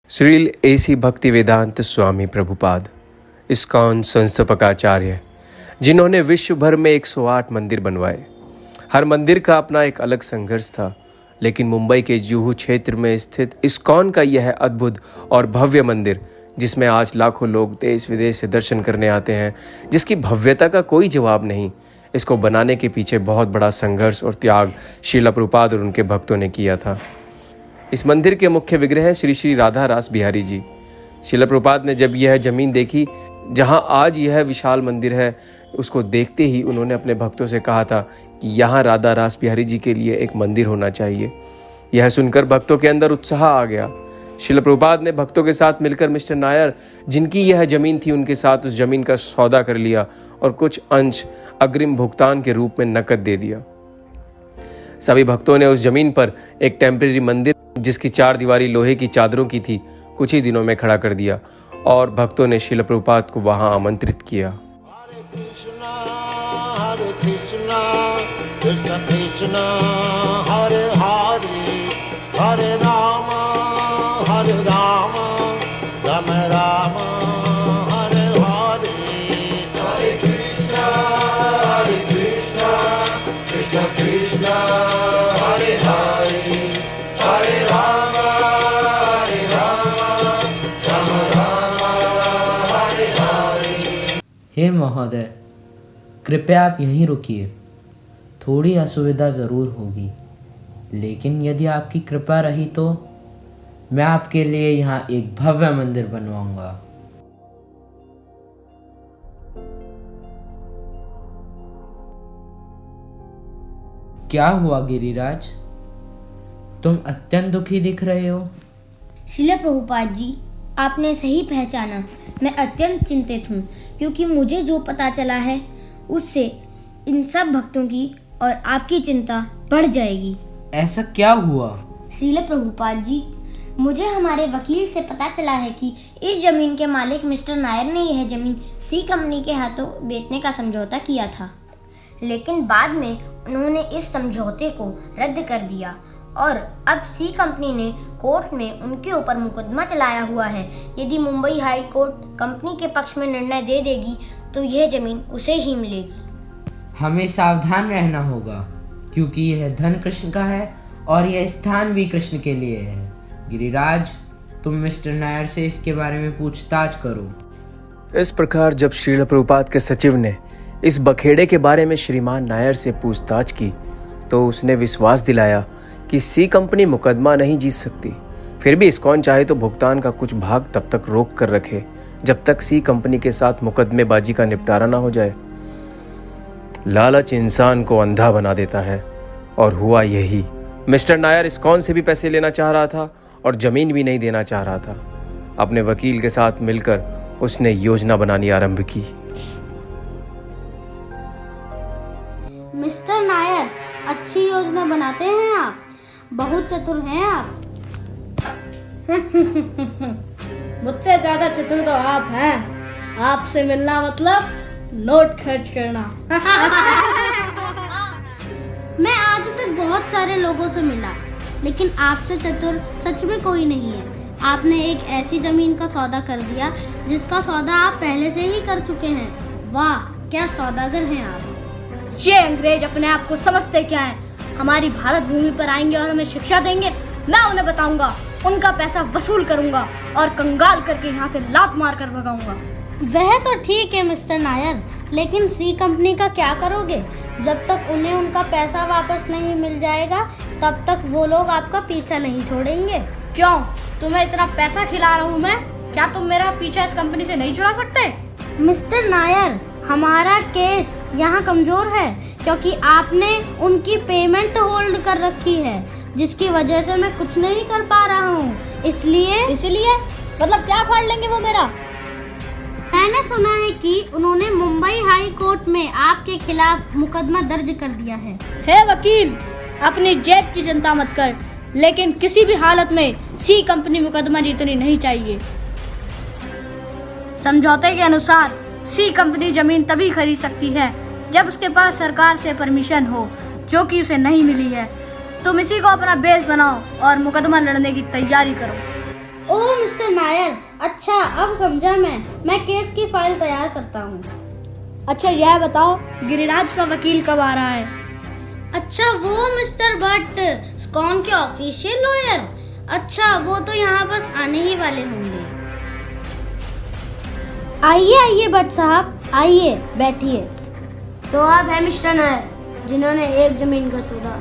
Srila AC Bhaktivedanta स्वामी Prabhupada ISKCON संस्थापकाचार्य, जिन्होंने विश्व भर में 108 मंदिर बनवाए। हर मंदिर का अपना एक अलग संघर्ष था, लेकिन मुंबई के जुहू क्षेत्र में स्थित इस्कॉन का यह अद्भुत और भव्य मंदिर, जिसमें आज लाखों लोग देश विदेश से दर्शन करने आते हैं, जिसकी भव्यता का कोई जवाब नहीं, इसको बनाने के पीछे बहुत बड़ा संघर्ष और त्याग श्रील प्रभुपाद और उनके भक्तों ने किया था। इस मंदिर के मुख्य विग्रह हैं श्री श्री राधा रास बिहारी जी। श्रील प्रभुपाद ने जब यह जमीन देखी जहां आज यह विशाल मंदिर है, उसको देखते ही उन्होंने अपने भक्तों से कहा था कि यहाँ राधा रास बिहारी जी के लिए एक मंदिर होना चाहिए। यह सुनकर भक्तों के अंदर उत्साह आ गया। श्रील प्रभुपाद ने भक्तों के साथ मिलकर मिस्टर नायर, जिनकी यह जमीन थी, उनके साथ उस जमीन का सौदा कर लिया और कुछ अंश अग्रिम भुगतान के रूप में नकद दे दिया। सभी भक्तों ने उस जमीन पर एक टेम्परेरी मंदिर, जिसकी 4 दीवारी लोहे की चादरों की थी, कुछ ही दिनों में खड़ा कर दिया और भक्तों ने श्रील प्रभुपाद को वहां आमंत्रित किया। हरे कृष्णा कृष्ण कृष्ण हरे हरे, हरे राम राम राम हरे हरे। हरे कृष्णा कृष्ण कृष्ण हरे हरे, हरे राम राम हरे हरे। हे महोदय, कृपया आप यहीं रुकिए। थोड़ी असुविधा ज़रूर होगी, लेकिन यदि आपकी कृपा रही तो मैं आपके लिए यहाँ एक भव्य मंदिर बनवाऊंगा। क्या हुआ गिरिराज, तुम अत्यंत दुखी दिख रहे हो। श्रील प्रभुपाद जी, आपने सही पहचाना। मैं अत्यंत चिंतित हूँ, क्योंकि मुझे जो पता चला है उससे इन सब भक्तों की और आपकी चिंता बढ़ जाएगी। ऐसा क्या हुआ? श्रील प्रभुपाद जी, मुझे हमारे वकील से पता चला है कि इस जमीन के मालिक मिस्टर नायर ने यह जमीन सी कंपनी के हाथों बेचने का समझौता किया था, लेकिन बाद में उन्होंने इस समझौते को रद्द कर दिया और अब सी कंपनी ने कोर्ट में उनके ऊपर मुकदमा चलाया हुआ है। यदि मुंबई हाई कोर्ट कंपनी के पक्ष में निर्णय दे देगी तो यह जमीन उसे ही मिलेगी। हमें सावधान रहना होगा, क्योंकि यह धन कृष्ण का है और यह स्थान भी कृष्ण के लिए है। गिरिराज, तुम मिस्टर नायर से इसके बारे में पूछताछ करो। इस प्रकार जब श्रील प्रभुपाद के सचिव ने इस बखेड़े के बारे में श्रीमान नायर से पूछताछ की, तो उसने विश्वास दिलाया कि सी कंपनी मुकदमा नहीं जीत सकती। फिर भी इस्कॉन चाहे तो भुगतान का कुछ भाग तब तक रोक कर रखे जब तक सी कंपनी के साथ मुकदमेबाजी का निपटारा ना हो जाए। लालच इंसान को अंधा बना देता है, और हुआ यही। मिस्टर नायर इस्कॉन से भी पैसे लेना चाह रहा था और जमीन भी नहीं देना चाह रहा था। अपने वकील के साथ मिलकर उसने योजना बनानी आरंभ की। मिस्टर नायर, अच्छी योजना बनाते हैं आप, बहुत चतुर हैं आप। मुझसे ज्यादा चतुर तो आप हैं। आपसे मिलना मतलब नोट खर्च करना। मैं आज तक बहुत सारे लोगों से मिला, लेकिन आपसे चतुर सच में कोई नहीं है। आपने एक ऐसी जमीन का सौदा कर दिया जिसका सौदा आप पहले से ही कर चुके हैं। वाह, क्या सौदागर हैं आप। ये अंग्रेज अपने आप को समझते क्या हैं? हमारी भारत भूमि पर आएंगे और हमें शिक्षा देंगे। मैं उन्हें बताऊंगा, उनका पैसा वसूल करूंगा और कंगाल करके यहाँ से लात मार कर भगाऊंगा। वह तो ठीक है मिस्टर नायर, लेकिन सी कंपनी का क्या करोगे? जब तक उन्हें उनका पैसा वापस नहीं मिल जाएगा, तब तक वो लोग आपका पीछा नहीं छोड़ेंगे। क्यों? तुम्हें इतना पैसा खिला रहा हूँ मैं, क्या तुम मेरा पीछा इस कंपनी से नहीं छुड़ा सकते? मिस्टर नायर, हमारा केस यहाँ कमजोर है, क्योंकि आपने उनकी पेमेंट होल्ड कर रखी है, जिसकी वजह से मैं कुछ नहीं कर पा रहा हूँ। इसलिए मतलब क्या फाड़ लेंगे वो मेरा? मैंने सुना है कि उन्होंने मुंबई हाई कोर्ट में आपके खिलाफ मुकदमा दर्ज कर दिया है। हे वकील, अपनी जेब की चिंता मत कर, लेकिन किसी भी हालत में सी कंपनी मुकदमा जीतनी नहीं चाहिए। समझौते के अनुसार सी कंपनी जमीन तभी खरीद सकती है जब उसके पास सरकार से परमिशन हो, जो कि उसे नहीं मिली है। तुम इसी को अपना बेस बनाओ और मुकदमा लड़ने की तैयारी करो। ओह मिस्टर नायर, अच्छा अब समझा मैं केस की फाइल तैयार करता हूँ। अच्छा यह बताओ गिरिराज का वकील कब आ रहा है? अच्छा वो मिस्टर भट्ट, स्कॉन के ऑफिशियल लॉयर। अच्छा वो तो यहाँ बस आने ही वाले होंगे। आइए आइए भट्ट साहब, आइए बैठिए। तो आप हैं मिस्टर नायर जिन्होंने एक जमीन का सौदा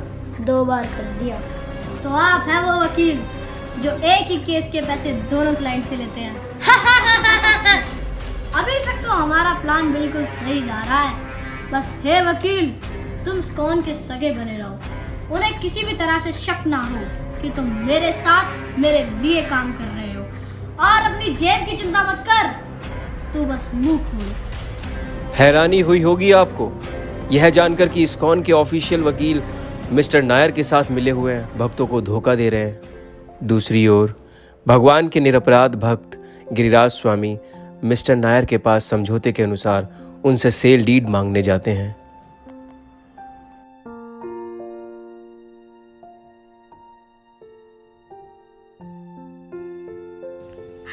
2 बार कर दिया। तो आप हैं वो वकील जो एक ही केस के पैसे दोनों क्लाइंट से लेते हैं। अभी तक तो हमारा प्लान बिल्कुल सही जा रहा है। बस हे वकील, तुम स्कॉन के सगे बने रहो। उन्हें किसी भी तरह से शक ना हो कि तुम मेरे साथ मेरे लिए काम कर रहे हो। और अपनी जेब की चिंता मत कर, तू बस मुंह खोल। हैरानी हुई होगी आपको यह जानकर कि इस्कॉन के ऑफिशियल वकील मिस्टर नायर के साथ मिले हुए हैं, भक्तों को धोखा दे रहे हैं। दूसरी ओर भगवान के निरपराध भक्त गिरिराज स्वामी मिस्टर नायर के पास समझौते के अनुसार उनसे सेल डीड मांगने जाते हैं।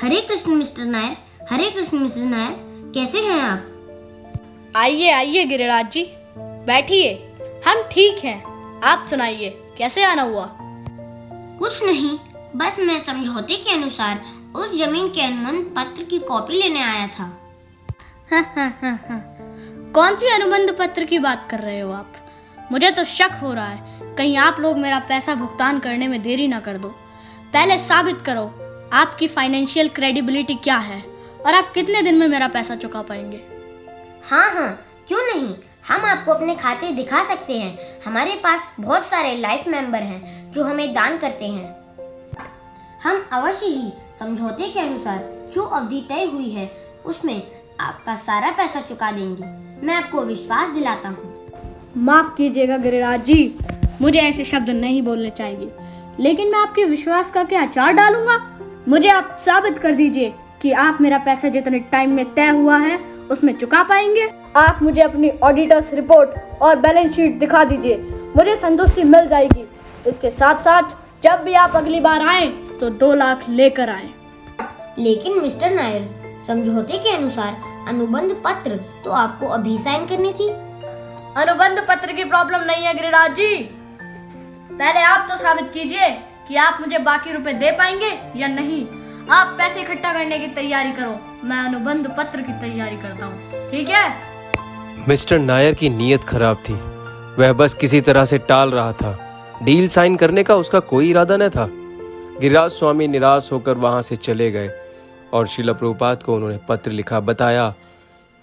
हरे कृष्ण मिस्टर नायर, हरे कृष्ण मिसेस नायर, कैसे हैं आप? आइए आइए गिरिराज जी, बैठिए। हम ठीक हैं। आप सुनाइए, कैसे आना हुआ? कुछ नहीं, बस मैं समझौते के अनुसार उस जमीन के अनुबंध पत्र की कॉपी लेने आया था। कौन सी अनुबंध पत्र की बात कर रहे हो आप? मुझे तो शक हो रहा है कहीं आप लोग मेरा पैसा भुगतान करने में देरी ना कर दो। पहले साबित करो आपकी फाइनेंशियल क्रेडिबिलिटी क्या है और आप कितने दिन में मेरा पैसा चुका पाएंगे। हाँ, क्यों नहीं, हम आपको अपने खाते दिखा सकते हैं। हमारे पास बहुत सारे लाइफ मेंबर हैं जो हमें दान करते हैं। हम अवश्य ही समझौते के अनुसार जो अवधि तय हुई है उसमें आपका सारा पैसा चुका देंगे। मैं आपको विश्वास दिलाता हूँ। माफ कीजिएगा गिरिराज जी, मुझे ऐसे शब्द नहीं बोलने चाहिए, लेकिन मैं आपके विश्वास का क्या अचार डालूंगा? मुझे आप साबित कर दीजिए कि आप मेरा पैसा जितने टाइम में तय हुआ है उसमें चुका पाएंगे। आप मुझे अपनी ऑडिटर्स रिपोर्ट और बैलेंस शीट दिखा दीजिए, मुझे संतुष्टि मिल जाएगी। इसके साथ साथ जब भी आप अगली बार आए तो 2 लाख लेकर आए। लेकिन मिस्टर नायर, समझौते के अनुसार अनुबंध पत्र तो आपको अभी साइन करनी थी। अनुबंध पत्र की प्रॉब्लम नहीं है गिरिराज जी, पहले आप तो साबित कीजिए कि आप मुझे बाकी रुपए दे पाएंगे या नहीं। आप पैसे इकट्ठा करने की तैयारी करो, मैं अनुबंध पत्र की तैयारी करता हूँ, ठीक है? मिस्टर नायर की नीयत खराब थी। वह बस किसी तरह से टाल रहा था। डील साइन करने का उसका कोई इरादा न था। गिरिराज स्वामी निराश होकर वहां से चले गए और श्रील प्रभुपाद को उन्होंने पत्र लिखा, बताया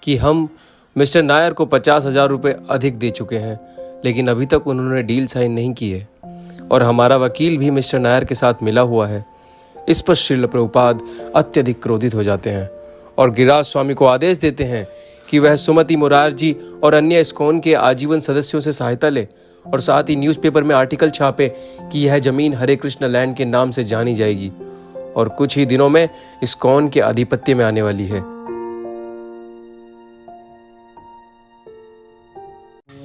कि हम मिस्टर नायर को 50,000 रुपये अधिक दे चुके हैं, लेकिन अभी तक उन्होंने डील साइन नहीं की है और हमारा वकील भी मिस्टर नायर के साथ मिला हुआ है। इस पर श्रील प्रभुपाद अत्यधिक क्रोधित हो जाते हैं और गिरिराज स्वामी को आदेश देते हैं कि वह सुमति मुरारजी और अन्य इस्कॉन के आजीवन सदस्यों से सहायता ले और साथ ही न्यूज़पेपर में आर्टिकल छापे कि यह जमीन हरे कृष्ण लैंड के नाम से जानी जाएगी और कुछ ही दिनों में इस्कॉन के आधिपत्य में आने वाली है।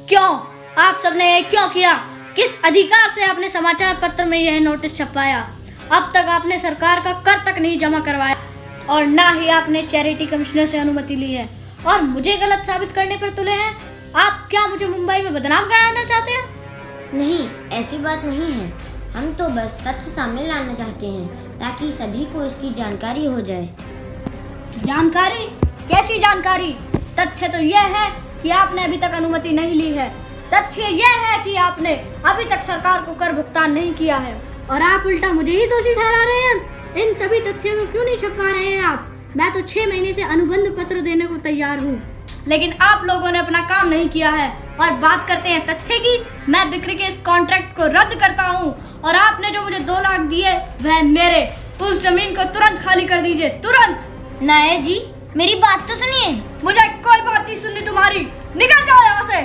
क्यों? आप सबने ये क्यों किया? किस अधिकार से आपने समाचार पत्र में यह नोटिस छपवाया? अब तक आपने सरकार का कर तक नहीं जमा करवाया और ना ही आपने चैरिटी कमिश्नर से अनुमति ली है और मुझे गलत साबित करने पर तुले हैं। आप क्या मुझे मुंबई में बदनाम कराना चाहते हैं? नहीं, ऐसी बात नहीं है। हम तो बस तथ्य सामने लाना चाहते हैं ताकि सभी को इसकी जानकारी हो जाए। जानकारी? कैसी जानकारी? तथ्य तो यह है कि आपने अभी तक अनुमति नहीं ली है। तथ्य यह है कि आपने अभी तक सरकार को कर भुगतान नहीं किया है और आप उल्टा मुझे ही दोषी ठहरा रहे हैं। इन सभी तथ्यों को क्यों नहीं छपवा रहे हैं आप? मैं तो 6 महीने से अनुबंध पत्र देने को तैयार हूँ, लेकिन आप लोगों ने अपना काम नहीं किया है। और बात करते हैं तथ्य की, मैं बिक्री के इस कॉन्ट्रैक्ट को रद्द करता हूँ और आपने जो मुझे 2 लाख दिए वह मेरे। उस जमीन को तुरंत खाली कर दीजिए, तुरंत। नायर जी, मेरी बात तो सुनिए। मुझे कोई बात नहीं सुननी तुम्हारी, निकल जाओ यहाँ से।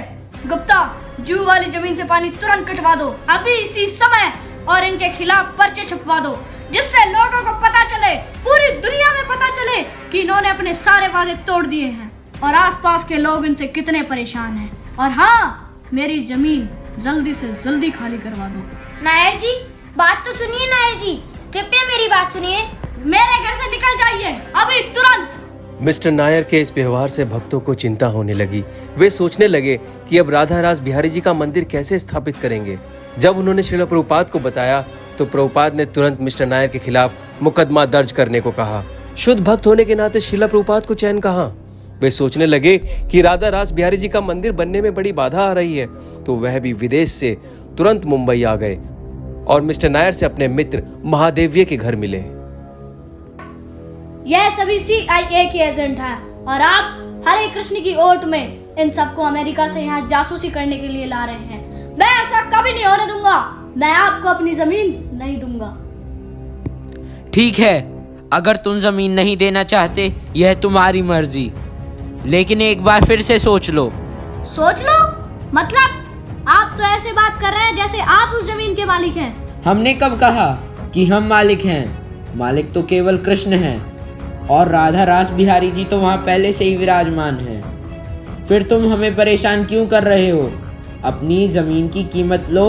गुप्ता, जू वाली जमीन से पानी तुरंत कटवा दो, अभी इसी समय, और इनके खिलाफ पर्चे छपवा दो जिससे लोगों को पता चले, पूरी दुनिया में पता चले कि इन्होंने अपने सारे वादे तोड़ दिए हैं और आसपास के लोग इनसे कितने परेशान हैं। और हाँ, मेरी जमीन जल्दी से जल्दी खाली करवा दो। नायर जी, बात तो सुनिए। नायर जी, कृपया मेरी बात सुनिए। मेरे घर से निकल जाइए अभी तुरंत। मिस्टर नायर के इस व्यवहार से भक्तों को चिंता होने लगी। वे सोचने लगे कि अब राधा रास बिहारी जी का मंदिर कैसे स्थापित करेंगे। जब उन्होंने श्रील प्रभुपाद को बताया तो प्रभुपाद ने तुरंत मिस्टर नायर के खिलाफ मुकदमा दर्ज करने को कहा। शुद्ध भक्त होने के नाते श्रील प्रभुपाद को चैन कहाँ। वे सोचने लगे कि राधा रास बिहारी जी का मंदिर बनने में बड़ी बाधा आ रही है, तो वह भी विदेश से तुरंत मुंबई आ गए और मिस्टर नायर से अपने मित्र महादेव्य के घर मिले। यह सभी CIA के एजेंट हैं और आप हरे कृष्ण की ओट में इन सबको अमेरिका से यहाँ जासूसी करने के लिए ला रहे हैं। मैं ऐसा कभी नहीं होने दूंगा। मैं आपको अपनी जमीन नहीं दूंगा। ठीक है, अगर तुम जमीन नहीं देना चाहते यह तुम्हारी मर्जी, लेकिन एक बार फिर से सोच लो। सोच लो मतलब? आप तो ऐसे बात कर रहे हैं जैसे आप उस जमीन के मालिक हैं। हमने कब कहा कि हम मालिक हैं? मालिक तो केवल कृष्ण हैं और राधा रास बिहारी जी तो वहाँ पहले से ही विराजमान हैं। फिर तुम हमें परेशान क्यों कर रहे हो? अपनी जमीन की कीमत लो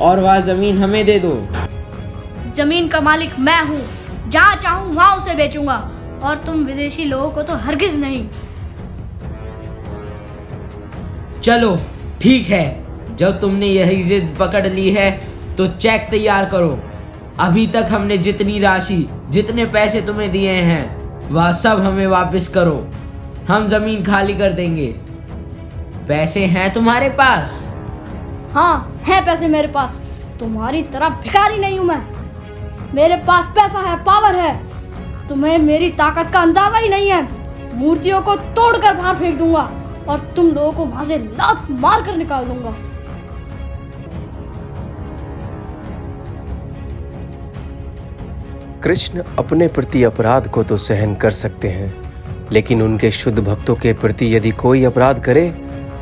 और वह जमीन हमें दे दो। जमीन का मालिक मैं हूँ, जहाँ चाहूँ वहाँ उसे बेचूंगा और तुम विदेशी लोगों को तो हरगिज नहीं। चलो ठीक है, जब तुमने यही जिद पकड़ ली है तो चेक तैयार करो। अभी तक हमने जितनी राशि, जितने पैसे तुम्हें दिए हैं वह सब हमें वापस करो। हम जमीन खाली कर देंगे। पैसे हैं तुम्हारे पास? हाँ है पैसे मेरे पास। तुम्हारी तरह भिखारी नहीं हूँ मैं। मेरे पास पैसा है, पावर है। तुम्हें मेरी ताकत का अंदाजा ही नहीं है। मूर्तियों को तोड़कर बाहर फेंक दूंगा और तुम लोगों को वहां से लात मार कर निकाल दूंगा। कृष्ण अपने प्रति अपराध को तो सहन कर सकते हैं, लेकिन उनके शुद्ध भक्तों के प्रति यदि कोई अपराध करे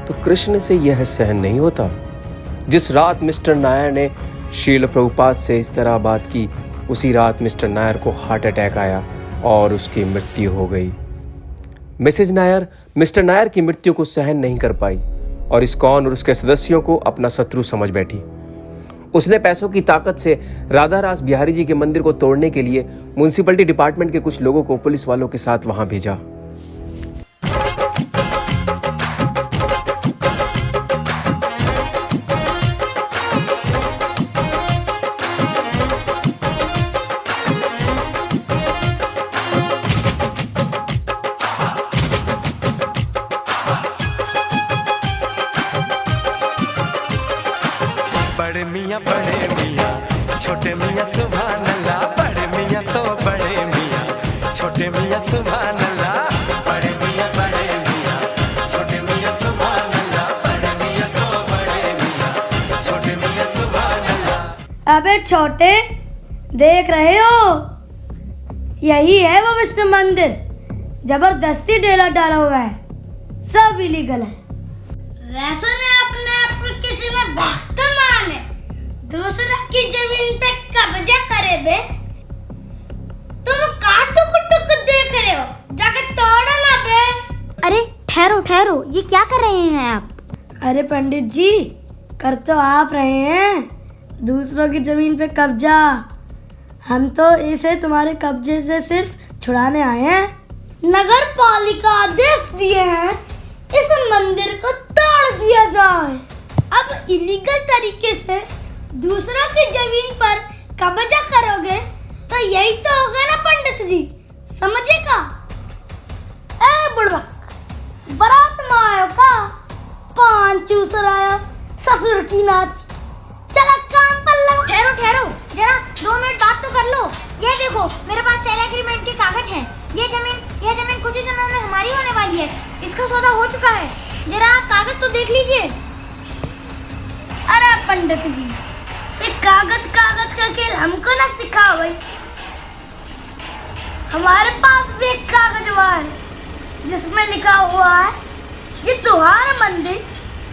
तो कृष्ण से यह सहन नहीं होता। जिस रात मिस्टर नायर ने श्रील प्रभुपाद से इस तरह बात की, उसी रात मिस्टर नायर को हार्ट अटैक आया और उसकी मृत्यु हो गई। मिसेज नायर मिस्टर नायर की मृत्यु को सहन नहीं कर पाई और इस्कॉन और उसके सदस्यों को अपना शत्रु समझ बैठी। उसने पैसों की ताकत से राधा रास बिहारी जी के मंदिर को तोड़ने के लिए म्युनिसिपैलिटी डिपार्टमेंट के कुछ लोगों को पुलिस वालों के साथ वहां भेजा। बड़े मियाँ छोटे मियाँ सुभान अल्लाह। बड़े मियाँ तो बड़े मियाँ, छोटे मियाँ सुभान अल्लाह। बड़े मियाँ छोटे मियाँ सुभान अल्लाह। बड़े मियाँ तो बड़े मियाँ, छोटे मियाँ सुभान अल्लाह। अबे छोटे, देख रहे हो? यही है वो विष्णु मंदिर। जबरदस्ती डेला डाला हुआ है, सब इलीगल है। वैसे ने अपने आप को किसी में भक्त माने, दूसरा की जमीन पे कब्जा करे बे। तुम काटुक टुक देख रहे हो, जाके तोड़ो ना बे। अरे ठहरो ठहरो, ये क्या कर रहे हैं आप? अरे पंडित जी, कर तो आप रहे हैं दूसरों की जमीन पे कब्जा। हम तो इसे तुम्हारे कब्जे से सिर्फ छुड़ाने आए हैं। नगर पालिका आदेश दिए हैं इस मंदिर को तोड़ दिया जाए। अब इलीगल तरीके से दूसरों की जमीन पर कब्जा करोगे तो यही तो होगा ना पंडित जी, समझेगा? ए बुढ़वा, बारात में आयो का पान चूस रहा ससुर की नाती। चला काम पर लो। ठहरो ठहरो, जरा 2 मिनट बात तो कर लो। ये देखो, मेरे पास सेल एग्रीमेंट के कागज हैं। यह जमीन कुछ ही दिनों में हमारी होने वाली है। इसका सौदा हो चुका है। जरा आप कागज तो देख लीजिए। अरे पंडित जी, ये कागज का खेल हमको ना सिखाओ भाई। हमारे पास भी एक कागज हुआ है जिसमें लिखा हुआ है ये तुम्हारा मंदिर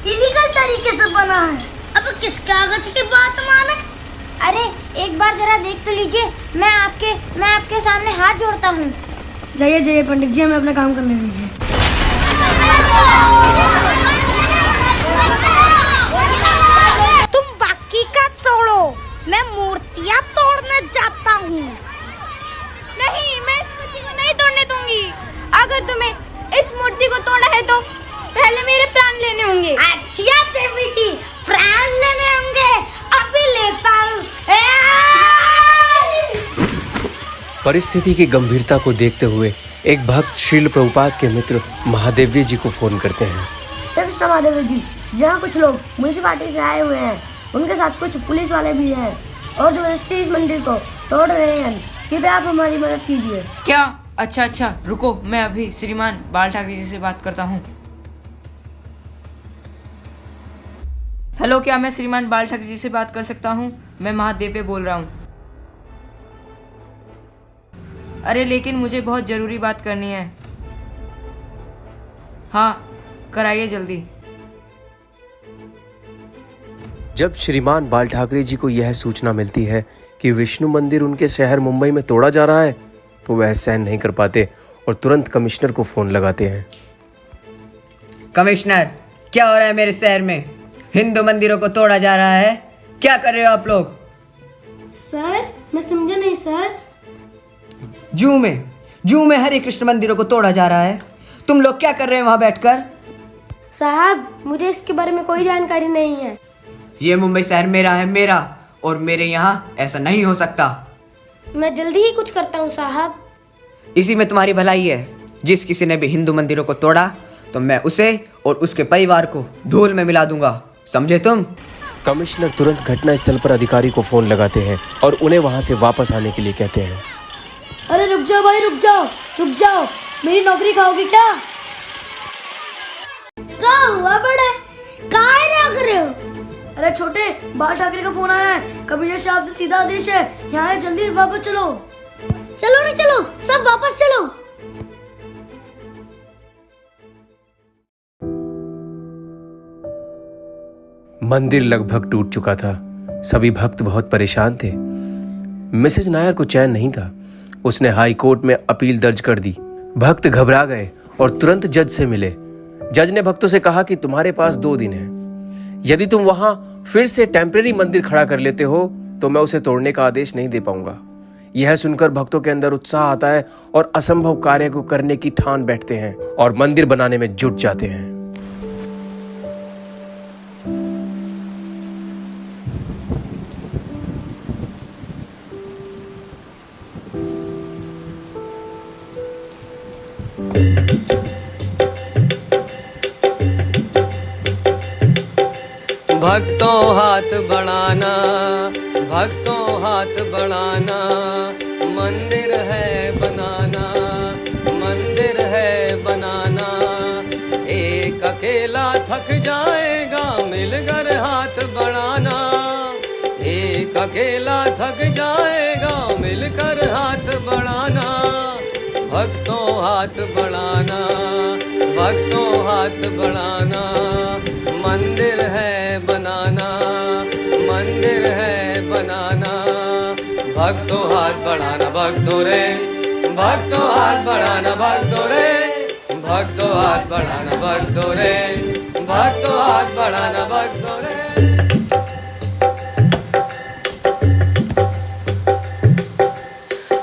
इलीगल तरीके से बना है। अब किस कागज की बात माने? अरे एक बार जरा देख तो लीजिए। मैं आपके सामने हाथ जोड़ता हूँ। जाइए पंडित जी, हमें अपना काम करने दीजिए। तुम बाकी का तोड़ो, मैं मूर्तियाँ तोड़ने जाता हूँ। नहीं परिस्थिति की गंभीरता को देखते हुए एक भक्त श्रील प्रभुपाद के मित्र महादेवी जी को फोन करते हैं। कृष्ण महादेव जी, यहाँ कुछ लोग म्यूनिसिपालिटी से आए हुए हैं, उनके साथ कुछ पुलिस वाले भी हैं और जबरदस्ती इस मंदिर को तोड़ रहे हैं। कृपया आप हमारी मदद कीजिए। क्या? अच्छा, रुको, मैं अभी श्रीमान बाल ठाकरे जी से बात करता हूँ। हेलो, क्या मैं श्रीमान बाल ठाकरे जी से बात कर सकता हूँ? मैं महादेव बोल रहा हूँ। अरे लेकिन मुझे बहुत ज़रूरी बात करनी है। हाँ, कराइए जल्दी। जब श्रीमान बाल ठाकरे जी को यह सूचना मिलती है कि विष्णु मंदिर उनके शहर मुंबई में तोड़ा जा रहा है, तो वह सहन नहीं कर पाते और तुरंत कमिश्नर को फोन लगाते हैं। कमिश्नर, क्या हो रहा है मेरे शहर में? हिंदू मंदिरों को तोड़ा जा रहा है, क्या कर रहे हो आप लोग? सर, मैं समझा नहीं सर। जू में हरे कृष्ण मंदिरों को तोड़ा जा रहा है, तुम लोग क्या कर रहे हैं वहां बैठकर? साहब, मुझे इसके बारे में कोई जानकारी नहीं है। ये मुंबई शहर मेरा है, मेरा, और मेरे यहाँ ऐसा नहीं हो सकता। मैं जल्दी ही कुछ करता हूँ साहब। इसी में तुम्हारी भलाई है। जिस किसी ने भी हिंदू मंदिरों को तोड़ा तो मैं उसे और उसके परिवार को धूल में मिला दूंगा, समझे तुम? कमिश्नर तुरंत घटना स्थल पर अधिकारी को फोन लगाते हैं और उन्हें वहां से वापस आने के लिए कहते हैं। अरे रुक जाओ भाई, रुक जाओ, मेरी नौकरी खाओगी क्या? क्या हुआ बड़े? काहे रोक रहे हो? अरे छोटे, बाल ठाकरे का फोन आया है, कमिश्नर साहब से सीधा आदेश है, यहाँ है, जल्दी वापस चलो। चलो रे चलो, सब वापस चलो। मंदिर लगभग टूट चुका था। सभी भक्त बहुत परेशान थे। मिसेज नायर को चैन नहीं था। उसने हाई कोर्ट में अपील दर्ज कर दी। भक्त घबरा गए और तुरंत जज से मिले। जज ने भक्तों से कहा कि तुम्हारे पास 2 दिन है। यदि तुम वहां फिर से टेम्परेरी मंदिर खड़ा कर लेते हो तो मैं उसे तोड़ने का आदेश नहीं दे पाऊंगा। यह सुनकर भक्तों के अंदर उत्साह आता है और असंभव कार्य को करने की ठान बैठते हैं और मंदिर बनाने में जुट जाते हैं। भक्तों हाथ बढ़ाना, भक्तों हाथ बढ़ाना, मंदिर है बनाना, मंदिर है बनाना। एक अकेला थक जाएगा, मिलकर हाथ बढ़ाना। एक अकेला थक जाएगा, मिलकर हाथ बढ़ाना। भक्तों हाथ बढ़ाना, भक्तों हाथ बढ़ाना, मंदिर है बनाना, मंदिर है बनाना। भक्तों हाथ बढ़ाना, भक्तों रे, भक्तों हाथ बढ़ाना, भक्तों रे, भक्तों हाथ बढ़ाना, भक्तों रे, भक्तों हाथ बढ़ाना, भक्तों रे।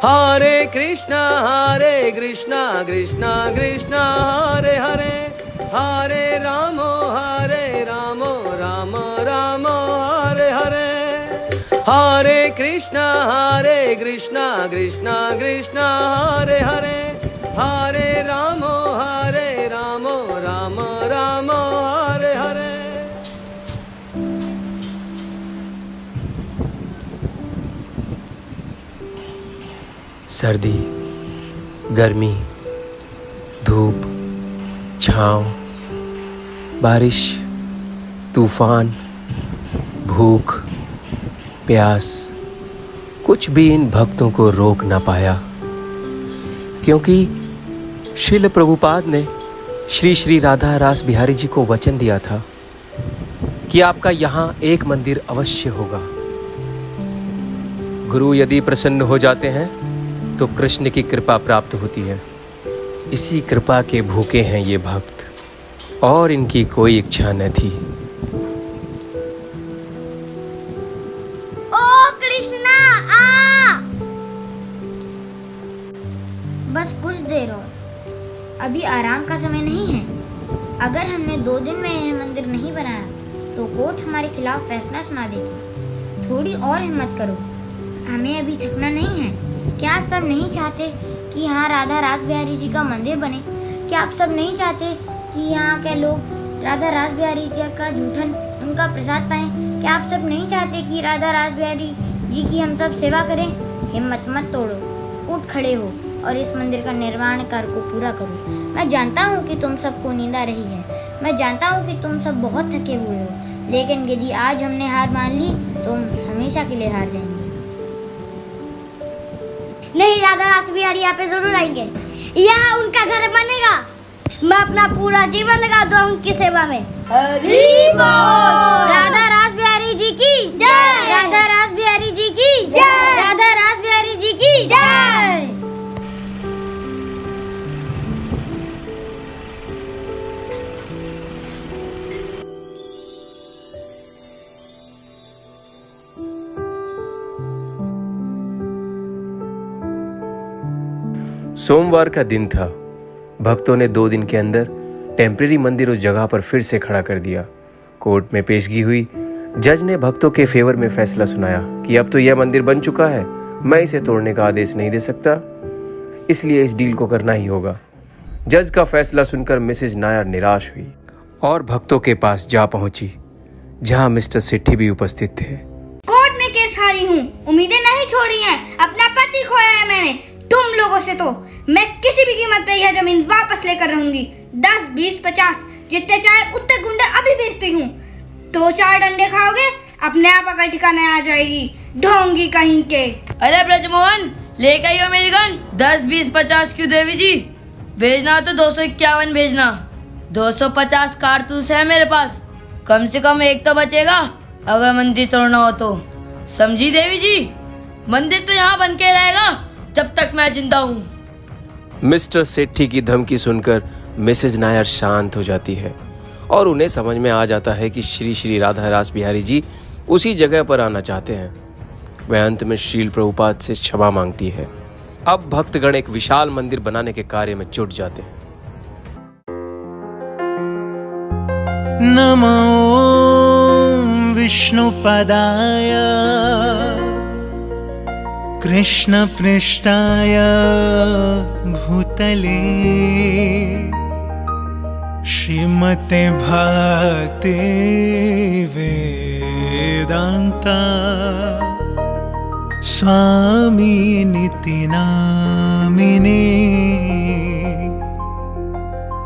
हरे कृष्णा कृष्णा कृष्णा हरे हरे, हरे रामो राम राम हरे हरे। हरे कृष्णा कृष्णा कृष्णा हरे हरे, हरे रामो राम राम हरे हरे। सर्दी, गर्मी, धूप, छाँव, बारिश, तूफान, भूख, प्यास, कुछ भी इन भक्तों को रोक ना पाया, क्योंकि श्रील प्रभुपाद ने श्री श्री राधा रास बिहारी जी को वचन दिया था कि आपका यहाँ एक मंदिर अवश्य होगा। गुरु यदि प्रसन्न हो जाते हैं तो कृष्ण की कृपा प्राप्त होती है। इसी कृपा के भूखे हैं ये भक्त और इनकी कोई इच्छा न थी। ओ कृष्णा आ! बस कुछ देर और, अभी आराम का समय नहीं है। अगर हमने 2 दिन में यह मंदिर नहीं बनाया तो कोर्ट हमारे खिलाफ फैसला सुना देगी। थोड़ी और हिम्मत करो, हमें अभी थकना नहीं है। क्या आप सब नहीं चाहते कि यहाँ राधा रास बिहारी जी का मंदिर बने? क्या आप सब नहीं चाहते कि यहाँ के लोग राधा रास बिहारी जी का जूठन उनका प्रसाद पाएं? क्या आप सब नहीं चाहते कि राधा रास बिहारी जी की हम सब सेवा करें? हिम्मत मत तोड़ो, उठ खड़े हो और इस मंदिर का निर्माण कार्य को पूरा करो। मैं जानता हूँ कि तुम सबको नींद आ रही है, मैं जानता हूँ कि तुम सब बहुत थके हुए हो, लेकिन यदि आज हमने हार मान ली तो हम हमेशा के लिए हार जाएंगे। नहीं, राधा रास बिहारी यहाँ पे जरूर आएंगे। यहाँ उनका घर बनेगा। मैं अपना पूरा जीवन लगा दूंगा उनकी सेवा में। हरि बोल। राधा रास बिहारी जी की जय। राधा रास बिहारी जी की जय। राधा रास बिहारी जी की जय। सोमवार का दिन था। भक्तों ने 2 दिन के अंदर टेम्परेरी मंदिर उस जगह पर फिर से खड़ा कर दिया। कोर्ट में पेशगी हुई। जज ने भक्तों के फेवर में फैसला सुनाया कि अब तो यह मंदिर बन चुका है, मैं इसे तोड़ने का आदेश नहीं दे सकता, इसलिए इस डील को करना ही होगा। जज का फैसला सुनकर मिसेज नायर निराश हुई और भक्तों के पास जा पहुंची, जहां मिस्टर सेठी भी उपस्थित थे। कोर्ट में केस हारी हूँ, उम्मीदें नहीं छोड़ी हैं, अपना पति खोया है मैंने। तुम लोगों से तो मैं किसी भी कीमत पे यह जमीन वापस लेकर रहूंगी। 10, 20, 50 जितने चाहे उतने गुंडे अभी बेचती हूँ। 2-4 डंडे खाओगे, अपने आप अकल ठिकाने आ जाएगी, ढोंगी कहीं के। अरे ब्रजमोहन, लेके आइयो मेरी गन। 10, 20, 50 क्यों देवी जी? भेजना तो 251 भेजना। 250 कारतूस है मेरे पास, कम से कम एक तो बचेगा अगर मंदिर तोड़ना हो तो। समझी देवी जी? मंदिर तो यहाँ बन के रहेगा जब तक मैं जिंदा हूँ। मिस्टर सेठी की धमकी सुनकर मिसेज नायर शांत हो जाती है और उन्हें समझ में आ जाता है कि श्री श्री राधा रास बिहारी जी उसी जगह पर आना चाहते हैं। वह अंत में श्रील प्रभुपाद से क्षमा मांगती है। अब भक्तगण एक विशाल मंदिर बनाने के कार्य में जुट जाते हैं। नमो विष्णुपदाय कृष्ण पृष्ठाय भूतले श्रीमते भक्ति वेदांता स्वामी निति नामिने।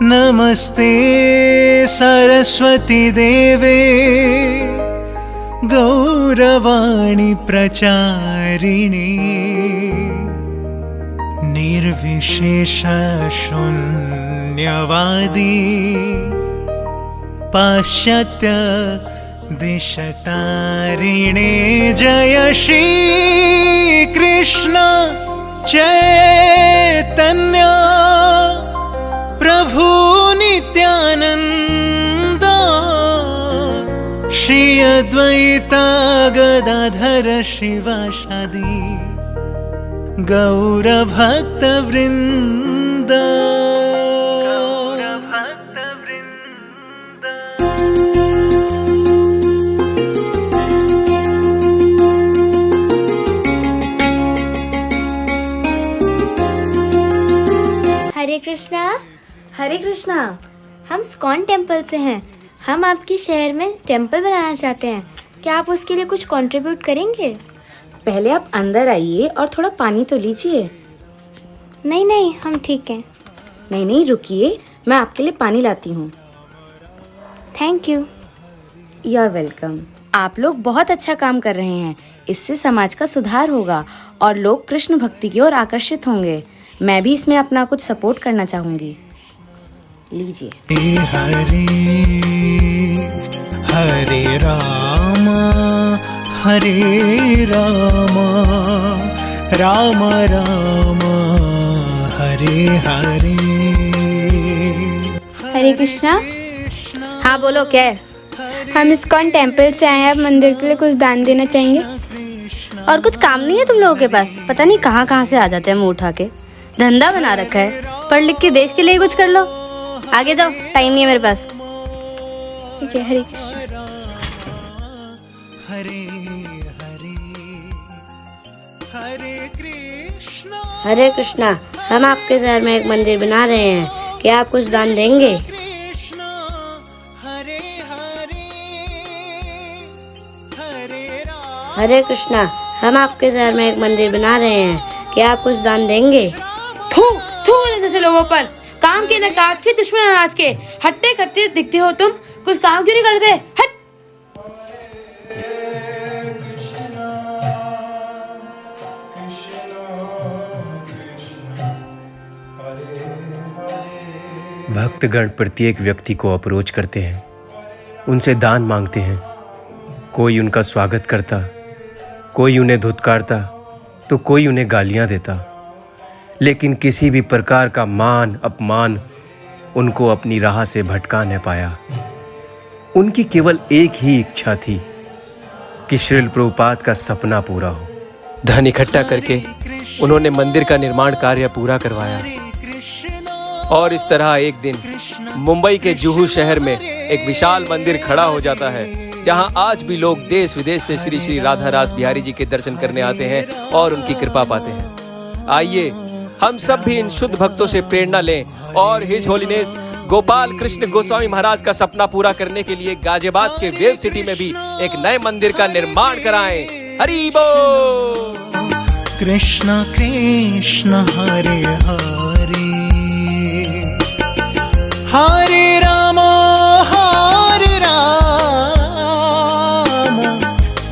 नमस्ते सरस्वती देवे गौरवाणी प्रचारिणे निर्विशेष शून्यवादी पाश्चात्य देशतारिणे। जय श्री कृष्ण चैतन्य प्रभु नित्यानंद श्री अद्वैता गदाधर शिवासादि गौर भक्त वृंद। हरे कृष्णा। हरे कृष्णा। हम स्कॉन टेम्पल से हैं। हम आपके शहर में टेम्पल बनाना चाहते हैं। क्या आप उसके लिए कुछ कंट्रीब्यूट करेंगे? पहले आप अंदर आइए और थोड़ा पानी तो लीजिए। नहीं नहीं, हम ठीक हैं। नहीं नहीं, रुकिए, मैं आपके लिए पानी लाती हूँ। Thank you. You are welcome. आप लोग बहुत अच्छा काम कर रहे हैं। इससे समाज का सुधार होगा और लोग कृष्ण भक्ति की ओर आकर्षित होंगे। मैं भी इसमें अपना कुछ सपोर्ट करना चाहूँगी। लीजिए। हरे हरे राम राम राम हरे हरे। हरे कृष्णा। हाँ बोलो, क्या है? हम इस्कॉन टेम्पल से आए हैं, आप मंदिर के लिए कुछ दान देना चाहेंगे। और कुछ काम नहीं है तुम लोगों के पास? पता नहीं कहाँ कहाँ से आ जाते हैं मुँह उठा के। धंधा बना रखा है, पढ़ लिख के देश के लिए कुछ कर लो। आगे जाओ, टाइम नहीं है मेरे पास। ठीक है, हरे कृष्ण। हरे हरे हरे कृष्णा हरे कृष्णा, हम आपके शहर में एक मंदिर बना रहे हैं, क्या आप कुछ दान देंगे? कृष्णा हरे हरे हरे राम हरे कृष्णा, हम आपके शहर में एक मंदिर बना रहे हैं, क्या आप कुछ दान देंगे? थू थू जैसे लोगों पर, काम के नकाज के दुश्मन अनाज के, हट्टे करते दिखते हो तुम, कुछ काम क्यों नहीं करते? हट। भक्तगण प्रत्येक व्यक्ति को अप्रोच करते हैं, उनसे दान मांगते हैं। कोई उनका स्वागत करता, कोई उन्हें धुतकारता, तो कोई उन्हें गालियां देता, लेकिन किसी भी प्रकार का मान अपमान उनको अपनी राह से भटका न पाया। उनकी केवल एक ही इच्छा थी कि श्रील प्रभुपाद का सपना पूरा हो। धन इकट्ठा करके उन्होंने मंदिर का निर्माण कार्य पूरा करवाया और इस तरह एक दिन मुंबई के जुहू शहर में एक विशाल मंदिर खड़ा हो जाता है, जहां आज भी लोग देश विदेश से श्री श्री राधा रास बिहारी जी के दर्शन करने आते हैं और उनकी कृपा पाते हैं। आइए हम सब भी इन शुद्ध भक्तों से प्रेरणा लें और हिज होलीनेस गोपाल कृष्ण गोस्वामी महाराज का सपना पूरा करने के लिए गाजियाबाद के वेव सिटी में भी एक नए मंदिर का निर्माण कराएं। हरि बोल। कृष्ण कृष्ण हरे हरे हरे राम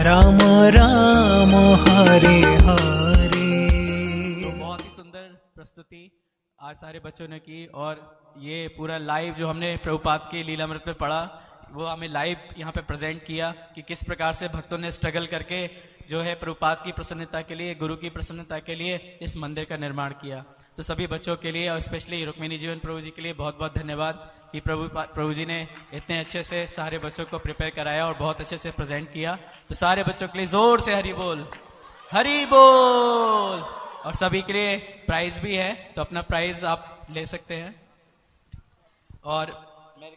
राम राम हरे हरे। बहुत ही सुंदर प्रस्तुति आज सारे बच्चों ने की, और ये पूरा लाइव जो हमने प्रभुपाद के लीलामृत में पढ़ा, वो हमें लाइव यहाँ पे प्रेजेंट किया कि किस प्रकार से भक्तों ने स्ट्रगल करके जो है प्रभुपाद की प्रसन्नता के लिए, गुरु की प्रसन्नता के लिए इस मंदिर का निर्माण किया। तो सभी बच्चों के लिए और स्पेशली रुक्मिणी जीवन प्रभु जी के लिए बहुत बहुत धन्यवाद कि प्रभु जी ने इतने अच्छे से सारे बच्चों को प्रिपेयर कराया और बहुत अच्छे से प्रेजेंट किया। तो सारे बच्चों के लिए जोर से हरि बोल, हरि बोल। और सभी के लिए प्राइज भी है, तो अपना प्राइज आप ले सकते हैं। और मैं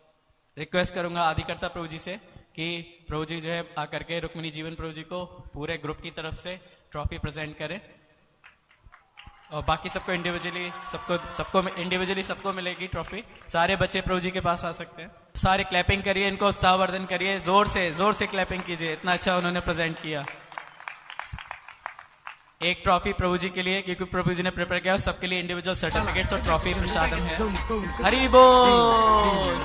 रिक्वेस्ट करूंगा आदिकर्ता प्रभु जी से कि प्रभु जी जो है आकर के रुक्मिणी जीवन प्रभु जी को पूरे ग्रुप की तरफ से ट्रॉफी प्रेजेंट करें, और बाकी सबको इंडिविजुअली सबको मिलेगी ट्रॉफी। सारे बच्चे प्रभु जी के पास आ सकते हैं। सारे क्लैपिंग करिए, इनको उत्साहवर्धन करिए, जोर से क्लैपिंग कीजिए, इतना अच्छा उन्होंने प्रेजेंट किया। एक ट्रॉफी प्रभु जी के लिए, क्योंकि प्रभु जी ने प्रिपेयर किया, सबके लिए इंडिविजुअल सर्टिफिकेट्स और ट्रॉफी प्रसादम है। हरि बोल।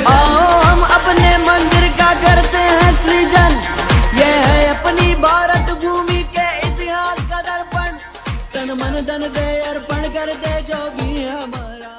आओ हम अपने मंदिर का करते हैं सृजन, ये है अपनी भारत भूमि के इतिहास का दर्पण, तन मन धन दे अर्पण कर दे जो भी हमारा।